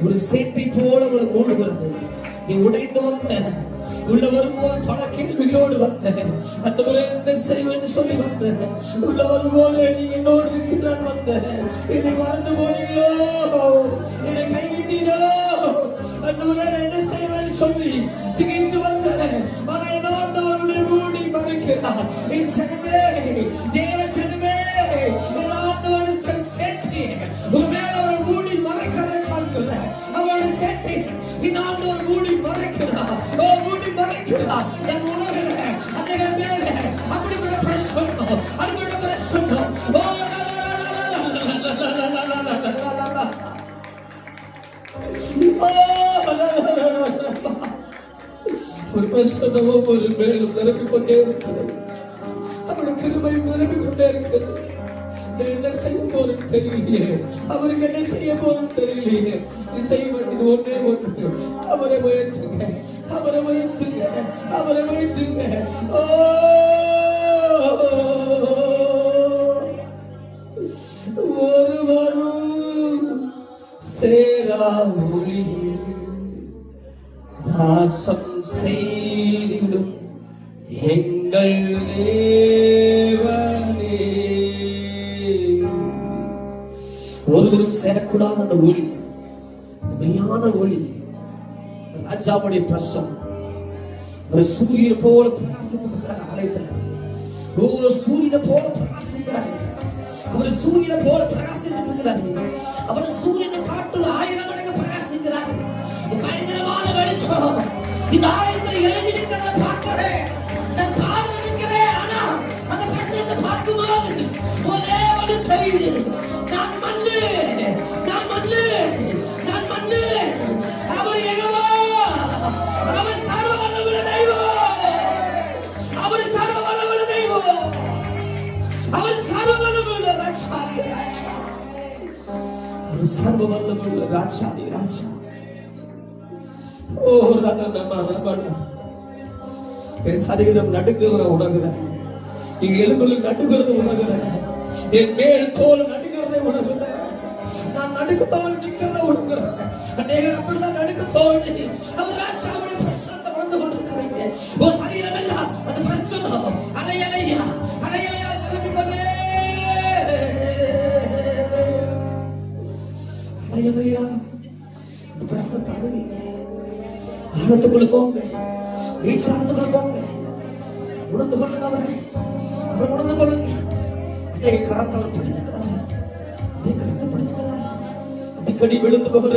ஒரு சேத்தை போல உங்களை மூடுகிறது. நீ உடைந்து வந்த உள்ள வரும்போது பல கேள்விகளோடு வந்த அந்தவரை என்ன செய்வேன்னு சொல்லி வந்த உள்ள வரும்போது நீ என்னோடு இருக்கிறான் வந்த என்னை மறந்து போனீங்களோ, என்னை கைவிட்டீரோ, அந்தவரை என்ன செய்வேன்னு சொல்லி திகைத்து வந்த ஆண்டவர்களை மூடி மறைக்கிறார். என் ஜனமே, தேவ ஜனமே, என் ஆண்டவருக்கு சேர்த்து உங்க மேல அவர் மூடி மறைக்கிறதை பார்க்கல. அவரோட சேர்த்து இந்த ஆண்டவர் மூடி மறைக்கிறார். மூடி மறைக்கிறார். என் உலகில அந்த மேல அப்படிப்பட்ட பிரசன்னம், அப்படிப்பட்ட பிரசன்னம். ஒரு பிரசன்னம் ஒவ்வொரு மேலும் நிரப்பிக் கொண்டே இருக்கிறது. அவருடைய கிருபை நிரப்பிக் கொண்டே இருக்கிறது. என்ன செய்ய போறது தெரியலையே, அவருக்கு என்ன செய்ய போறது தெரியலையே. நீ செய்ய வேண்டியது ஒன்றே ஒன்று, அவரை உயர்த்துங்க, அவரை உயர்த்துங்க, அவரை உயர்த்துங்க. ஒருவரும் சேரா ஒளி வாசம் செய்திடும் எங்கள் தேவனே. ஒருவரும் சேரக்கூடாத அந்த ஒளி, மெய்யான ஒளி, ராஜாவுடைய பிரசம். ஒரு சூரியனை போல பிரகாசிக்கிறார் ஆலயத்தில். ஒரு சூரியனை போல பிரகாசிக்கிறார். அவர் சூரியனை போல பிரகாசிக்கிறார். அவர் சூரியனை காட்டுல 1000 மடங்கு பிரகாசிக்கிறார். பயங்கரமான வெளிச்சம் இந்த ஆலயத்தில் எழுதியிருக்கிறத பார்க்கிறேன். நான் காதல் நினைக்கிறேன். ஆனா அந்த பிரசனத்தை பார்க்கும்போது ஒரே ஒரு கைது, நான் மண்ணு, நான் மண்ணு, நான் மண்ணு. அவர் யெகோவா, அவர் சர்வ வல்லமையுள்ள தெய்வம், அவர் சர்வ வல்லமையுள்ள தெய்வம், அவர் சர்வ வல்லமையுள்ள ராஜாதி ராஜா, அவர் சர்வ வல்லமையுள்ள ராஜாதி ராஜா. ஓ ராஜா, என் சரீரம் நடுங்குறத உணர்கிறேன். எங்க எலும்புகள் நடுங்கிறத உணர்கிறேன். என் மேல் தோல் நடுங்கிறதை உணர்கிறேன். நான் நடுக்கு தோல் நிற்கிறத உணர்கிறேன். அநேகர் அப்படிதான் நடுக்கு தோல் அவர் ராஜாவுடைய பிரசன்னத்தை உணர்ந்து கொண்டிருக்கிறீங்க. ஓ சரீரம் எல்லாம் அந்த பிரசன்னம் அலையலையா அலையலையா நிரம்பிக் கொண்டே அலையலையா பிரசன்னத்தை அனுபவிங்க. ஆனத்துக்குள்ள போங்க, வீச்சானத்துக்குள்ள போங்க, உணர்ந்து கொள்ளுங்க அவரை, அவர் உணர்ந்து கொள்ளுங்க. கரத்தை அவர் பிடிச்சுக்கிறார், கரத்தை பிடிச்சுக்கிறார். அடிக்கடி விழுந்து போகிற